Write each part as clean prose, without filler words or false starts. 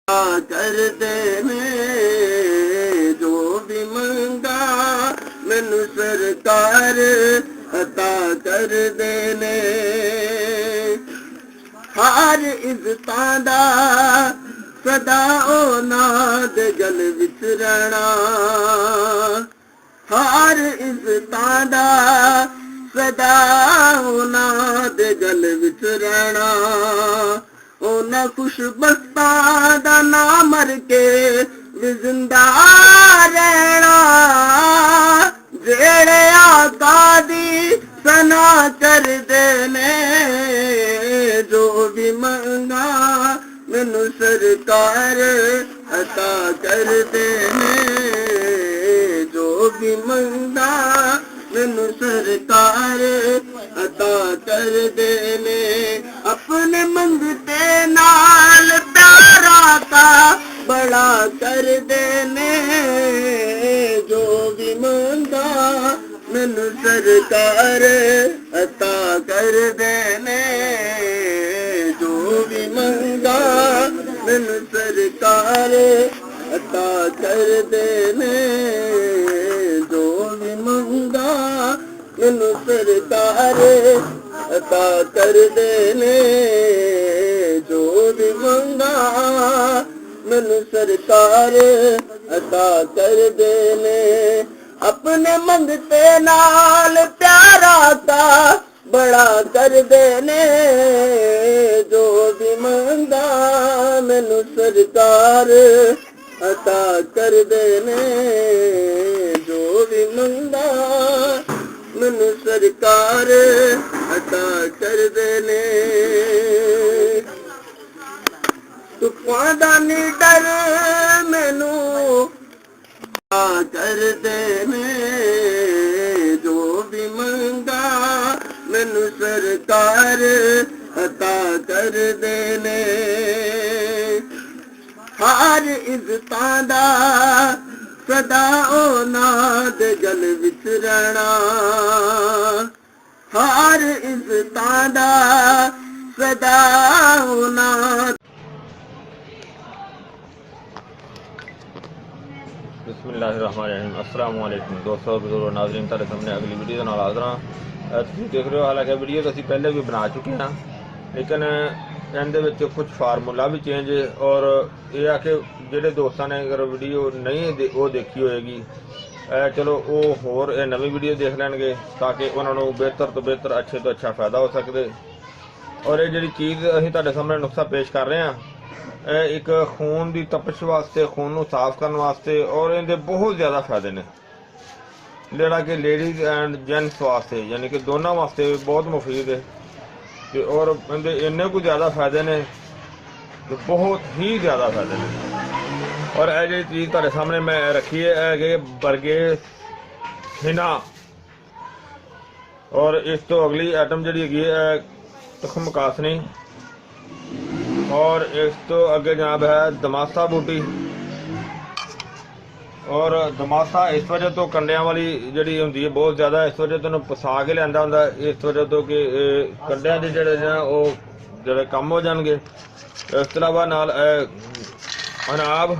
कर देने जो भी मंगा मैनू सरकार अता कर देने। हर इज्जतां दा सदा औलाद गल विच रहना, हर इज्जतां दा सदा औलाद गल विच रहना। उन्हां खुशबख्तां दा ना मर के भी जिंदा रहना, जेड़े आका दी सना करदे ने जो भी मंगा मैनू सरकार अता कर देने। जो भी मंगा मैनू सरकार अता कर देने। अपने मंगते नाल प्यारा का बड़ा कर देने। जो भी मंगा मैनू सरकार अता कर देने। जो भी मंगा मैनू सरकार अता कर देने। जो भी मंगा मैनू सरकार अता कर देने। जो भी मंगा मैनू सरकार अता कर देने। अपने मंगते नाल प्यारा का बड़ा कर देने। जो भी मंगा मैनू सरकार अता कर देने। जो भी मंगा मैनू सरकार अता कर देने। तुफां दा नी डर मैनू कर देने। जो भी मंगा मैनू सरकार अता कर देने। हर इज्जतां दा सदा औलाद गल विच रहना, हर इज्जतां दा सदा औलाद। बिस्मिल्लाहिर्रहमानिर्रहीम। अस्सलाम वालेकुम दोस्तों, बुजुर्गो, नाज़रीन, तेरे सामने अगली वीडियो नाल हाज़र हां। तुसीं देख रहे हो, हालांकि वीडियो तो असीं पहले भी बना चुके हैं, लेकिन इहदे विच कुछ फार्मूला भी चेंज है। और यह है कि जिहड़े दोस्तां ने अगर वीडियो नहीं वो देखी होएगी, चलो वो होर नवी वीडियो देख लैणगे ताकि उन्होंने बेहतर तो बेहतर, अच्छे तो अच्छा फ़ायदा हो सके। और ये जिहड़ी चीज़ असीं तुहाडे सामने नुस्खा पेश कर रहे हैं, एक खून की तपश वास्ते, खून को साफ करने वास्ते, और इनके बहुत ज़्यादा फायदे ने, जोड़ा कि लेडीज़ एंड जेंट्स वास्ते, यानी कि दोनों वास्ते बहुत मुफीद है। और इनके इन्ने को ज़्यादा फायदे ने, तो बहुत ही ज़्यादा फायदे ने। और यह जी चीज़ तुहाडे सामने मैं रखी है कि बरगेस हिना, और इस तो अगली आइटम जी है तुखम कासनी, और इस तो अगे जनाब है दमासा बूटी। और दमासा इस वजह तो कंडिया वाली जी होंगी है बहुत ज़्यादा, इस वजह तो पसा के लिया होंगे, इस वजह तो कि कंडिया के जोड़े कम हो जाएंगे। इस तो अलावा नाल अनाब,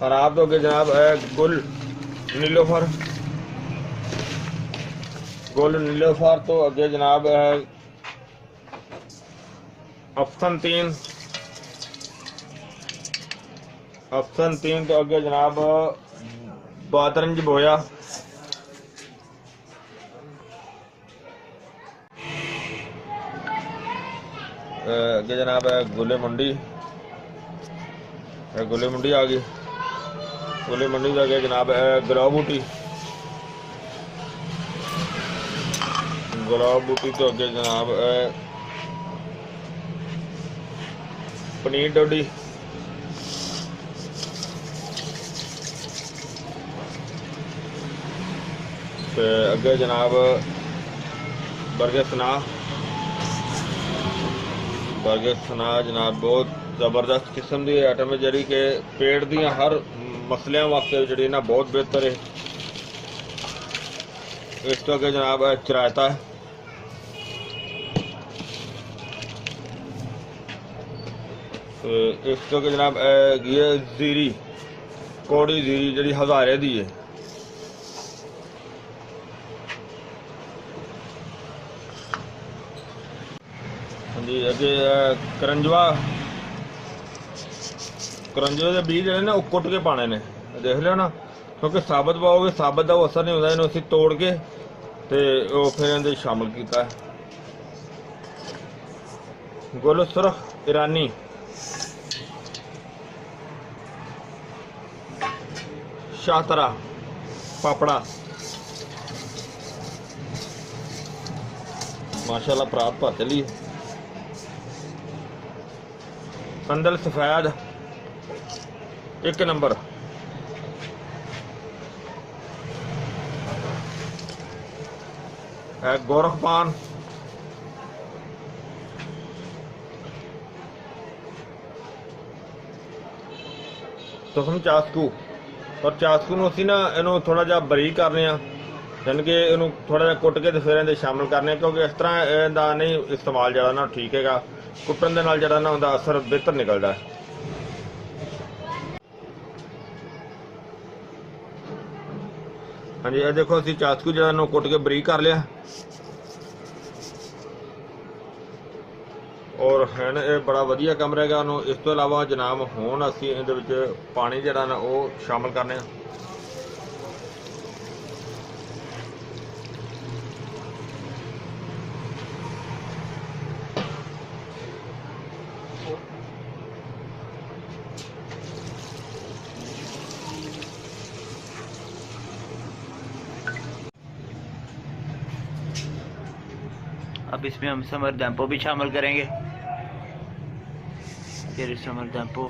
अनाब तो अगे जनाब है गुल नीलोफर, गुल नीलोफर तो अगे जनाब है अफसन तीन, अफसन तीन तो अगे जनाब बादरंज बोया, अगे जनाब है गुले मुंडी, गुले मुंडी आ गई। गुले मुंडी तो अगे जनाब है गुलाब बूटी, गुलाब बूटी तो अगे जनाब है पनीर डोडी, अगे जनाब बर्गर सना, बर्गर सना जनाब बहुत ज़बरदस्त किस्म की आइटम है जी कि पेट दी हर मसलियां वास्ते जी ना बहुत बेहतर है। इस तो अगे जनाब चरायता है, ਤੇ ਇਸ ਤੋਂ ਕਿ ਜਨਾਬ ਹੈਗੀ ਹੈ ਜ਼ੀਰੀ, ਕੌੜੀ ਜ਼ੀਰੀ ਜਿਹੜੀ ਹਜ਼ਾਰੇ ਦੀ ਹੈ। ਹਾਂਜੀ ਅੱਗੇ ਕਰੰਜਵਾ ਦੇ ਬੀਜ ਜਿਹੜੇ ਨੇ ਉਹ ਕੁੱਟ ਕੇ ਪਾਣੇ ਨੇ, ਦੇਖ ਲਿਓ ਨਾ, ਕਿਉਂਕਿ ਸਾਬਤ ਪਾਓਗੇ ਸਾਬਤ ਦਾ ਉਹ ਅਸਰ ਨਹੀਂ ਹੁੰਦਾ। ਇਹਨੂੰ ਅਸੀਂ ਤੋੜ ਕੇ ਤੇ ਉਹ ਫਿਰ ਇਹਦੇ ਸ਼ਾਮਲ ਕੀਤਾ ਹੈ। ਗੁਲ ਸੁਰਖ ਇਰਾਨੀ, ਸ਼ਾਹਤਰਾ ਪਾਪੜਾ, माशाल्लाह प्रात भर चली। कंदल सफेद 1 नंबर, गोरखपान, तुसम चास्कू। और चास्कू ਨੂੰ ਅਸੀਂ ਨਾ ਇਹਨੂੰ ਥੋੜਾ ਜਿਹਾ ਬਰੀਕ ਕਰਨੇ ਆ, यानी कि ਇਹਨੂੰ ਥੋੜਾ ਜਿਹਾ ਕੁੱਟ ਕੇ ਤੇ ਫਿਰ ਇਹਦੇ ਸ਼ਾਮਲ ਕਰਨੇ ਆ, ਕਿਉਂਕਿ ਇਸ ਤਰ੍ਹਾਂ ਇਹਦਾ ਨਹੀਂ ਇਸਤੇਮਾਲ ਜਿਹੜਾ ਨਾ ਠੀਕ ਹੈਗਾ। ਕੁੱਟਣ ਦੇ ਨਾਲ ਜਿਹੜਾ ਨਾ ਉਹਦਾ ਅਸਰ ਬਿਹਤਰ ਨਿਕਲਦਾ ਹੈ। ਹਾਂਜੀ ਇਹ ਦੇਖੋ ਅਸੀਂ ਚਾਸਕੂ ਜਿਹੜਾ ਨੂੰ ਕੁੱਟ ਕੇ ਬਰੀਕ ਕਰ ਲਿਆ। ਔਰ ਹੈ ਨਾ ਇਹ ਬੜਾ ਵਧੀਆ ਕਮਰਾ ਹੈਗਾ। ਉਹਨੂੰ ਇਸ ਤੋਂ ਇਲਾਵਾ ਜਨਾਬ ਹੁਣ ਅਸੀਂ ਇਹਦੇ ਵਿੱਚ ਪਾਣੀ ਜਿਹੜਾ ਨਾ ਉਹ ਸ਼ਾਮਲ ਕਰਨੇ ਆ। अब इसमें हम समर डैम्पो भी शामिल करेंगे। ये समर डैम्पो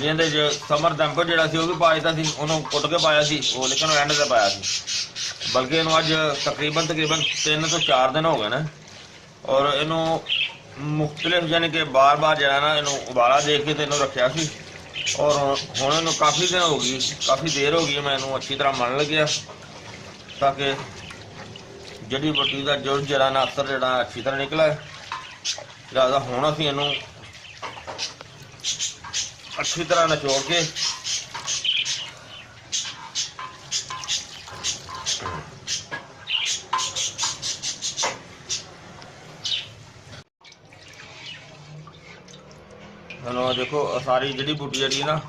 ਇਹਦੇ ਚ ਸਮਰ ਡੈਂਪੋ ਜਿਹੜਾ ਸੀ ਉਹ ਵੀ ਪਾ ਦਿੱਤਾ ਸੀ, ਉਹਨੂੰ ਕੁੱਟ ਕੇ ਪਾਇਆ ਸੀ ਉਹ, ਲੇਕਿਨ ਐਂਡ ਤੇ ਪਾਇਆ ਸੀ। ਬਲਕਿ ਇਹਨੂੰ ਅੱਜ ਤਕਰੀਬਨ 3 ਤੋਂ 4 ਦਿਨ ਹੋ ਗਏ ਨੇ। ਔਰ ਇਹਨੂੰ ਮੁਖਤਲਿਫ यानी कि बार ਜਿਹੜਾ ਨਾ ਇਹਨੂੰ ਉਬਾਲਾ ਦੇ ਕੇ ਤੇ ਇਹਨੂੰ ਰੱਖਿਆ ਸੀ। ਔਰ ਹੁਣ ਇਹਨੂੰ ਕਾਫੀ ਦੇਰ ਹੋ ਗਈ ਮੈਂ ਇਹਨੂੰ ਅੱਛੀ ਤਰ੍ਹਾਂ ਮਲਣ ਲੱਗਿਆ, ਤਾਂ ਕਿ ਜੜੀ ਬੂਟੀ ਦਾ ਜੁੜ ਜਿਹੜਾ ਨਾ ਅਸਰ ਜਿਹੜਾ ਅੱਛੀ ਤਰ੍ਹਾਂ ਨਿਕਲੇ। ਲਿਹਾਜ਼ਾ ਹੁਣ ਅਸੀਂ ਇਹਨੂੰ ਅੱਛੀ ਤਰ੍ਹਾਂ ਨਿਚੋੜ ਕੇ ਇਹਨੂੰ ਦੇਖੋ ਸਾਰੀ ਜੜੀ ਬੂਟੀ ਜਿਹੜੀ ਨਾ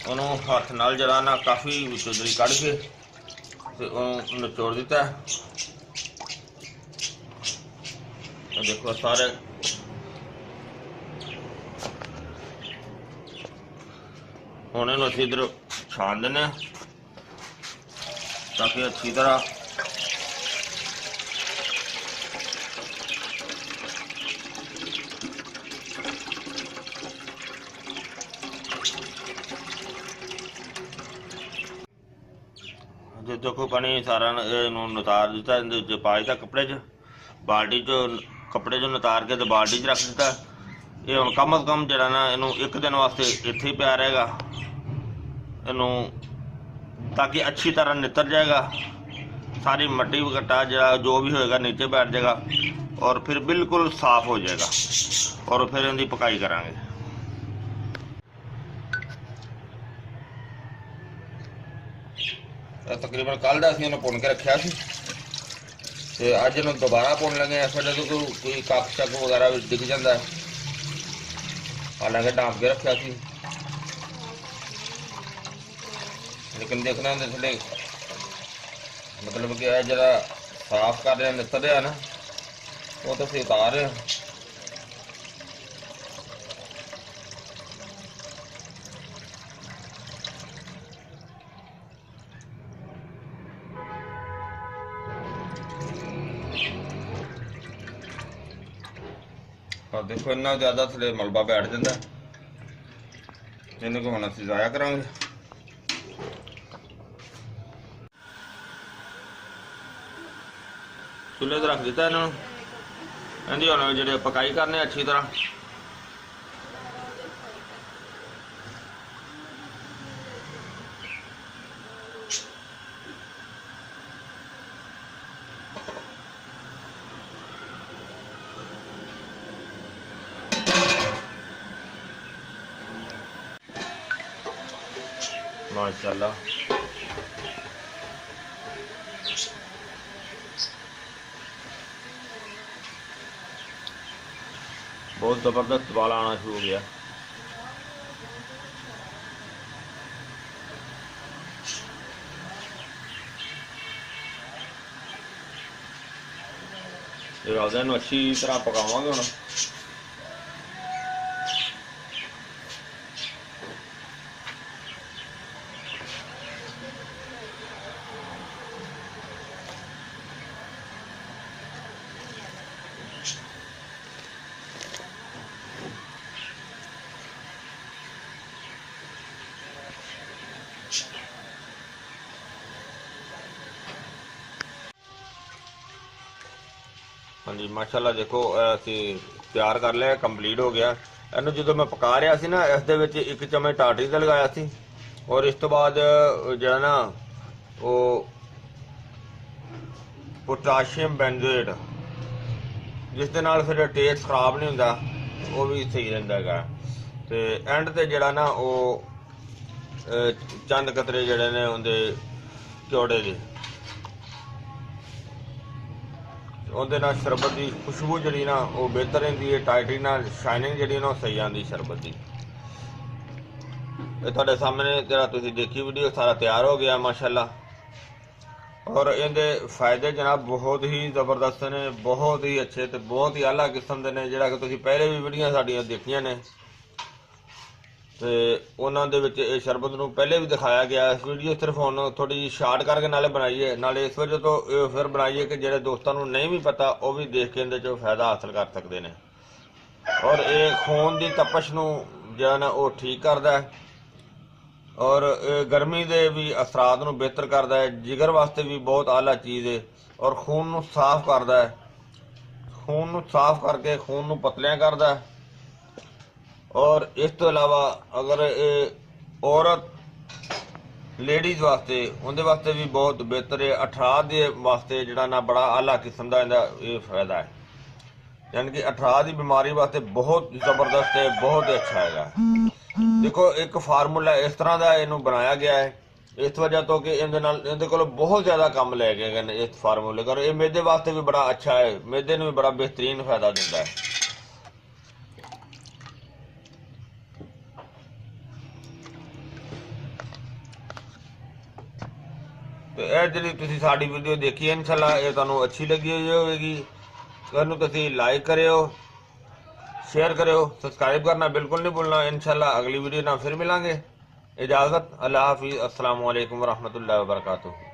ਉਹਨੂੰ ਹੱਥ ਨਾਲ ਜਿਹੜਾ ਨਾ ਕਾਫੀ ਵਿੱਚੋਂ ਜਿਹੜੀ ਕੱਢ ਕੇ ਤੇ ਉਹ ਨਿਚੋੜ ਦਿੱਤਾ। ਦੇਖੋ ਸਾਰੇ ਹੁਣ ਇਹਨੂੰ ਅਸੀਂ ਇਧਰ ਛਾਣ ਦਿੰਦੇ ਹਾਂ ਤਾਂ ਕਿ ਅੱਛੀ ਤਰ੍ਹਾਂ देखो पानी सारा नतार दिता, पा दिता कपड़े च, बाल्टी चो कपड़े चो नतार के तो बाल्टी च रख दिता। ये हम कम अज कम जरा ना इनू 1 दिन वास्ते इत्थे ही पिया रहेगा इनू, ताकि अच्छी तरह नितर जाएगा। सारी मट्टी वगट्टा जो भी होएगा नीचे बैठ जाएगा और फिर बिल्कुल साफ हो जाएगा। और फिर इनकी पकाई करांगे। तकरीबन कल का असीं भुन के रखा सी, अज इन्हूं दोबारा भुन लगे। इस वजह तो कोई कप शक वगैरह दिख जाता है, हालांकि ढांप के रखा सी, लेकिन देखना थोड़े मतलब कि जरा साफ कर रहे हैं, नितर रहा ना वो तो असीं उतार रहे हैं। और देखो इन्ना ज़्यादा थले मलबा बैठ जाता, इन्हें को हम असीं ज़ाया करांगे। चूल्हे ते रख दिता इन्हों, इहदी हुण जिहड़े पकाई करने अच्छी तरह। माशाल्लाह। बहुत ज़बरदस्त बाल आना शुरू हो गया। ये अच्छी तरह पकावांगे हुण। हाँ जी माशाल्लाह, देखो असी तैयार कर लिया, कंप्लीट हो गया। इनू जो मैं पका रहा सी ना, इस दे विच 1 चम्मच टाटरी का लगाया सी, और इस तो बाद जो ना वो पोटाशियम बेंजोएट, जिस दे नाल फिर टेस्ट खराब नहीं होंदा, वो भी सही रहिंदा है। ते एंड ते जड़ा ना वो चंद कतरे जड़े ने उहदे चौड़े दे, उहदे नाल शरबत की खुशबू जी ना वो बेहतर रही है। टाइटरी नाल शाइनिंग जी ना सही आती शरबत की। तुहाडे सामने जरा तुसीं देखी वीडियो, सारा तैयार हो गया माशाल्लाह। और इहदे फायदे जनाब बहुत ही ज़बरदस्त ने, बहुत ही अच्छे ते बहुत ही आला किस्म दे ने। जिहड़ा कि तुसीं पहले भी वीडियो साडियां देखियां ने, ते उन्हां दे विच इस शरबत नूं पहले भी दिखाया गया। इस वीडियो सिर्फ हुण थोड़ी जी शार्ट करके नाले बनाई है, नाले इस वजह तो फिर बनाई है कि जिहड़े दोस्तां नूं नहीं भी पता वो भी देख के इहदे चों फायदा हासिल कर सकते हैं। और ये खून की तपश नूं जिहड़ा ना वो ठीक करदा है, और गर्मी के भी असरात नूं बेहतर करदा है। जिगर वास्ते भी बहुत आला चीज़ है, और खून नूं साफ करदा है। खून नूं साफ करके खून नूं पतलियां करदा है। और इस तो अलावा अगर औरत लेडीज़ वास्ते, उनके वास्ते भी बहुत बेहतर है। अठराह के वास्ते जिहड़ा ना बड़ा आला किस्म का इहदा ये फायदा है, यानी कि अठराह की बीमारी वास्ते बहुत ज़बरदस्त है, बहुत अच्छा है। देखो एक फार्मूला इस तरह का इनू बनाया गया है, इस वजह तो कि इहदे कोल बहुत ज़्यादा काम लै गए हैं इस फार्मूले का। ये मैदे वास्ते भी बड़ा अच्छा है, मैदे नूं भी बड़ा बेहतरीन फायदा दिंदा है। तो यह जी तुसीं साडी वीडियो देखी है, इंशाल्लाह ये तुहानूं अच्छी लगी हुई होगी। इहनूं तुसीं लाइक करियो, शेयर करियो, सब्सक्राइब करना बिल्कुल नहीं भूलना। इंशाल्लाह अगली वीडियो ना फिर मिलांगे। इजाज़त, अल्लाह हाफिज़, अस्सलामु अलैकुम वरहमतुल्लाहि वबरकातुहू।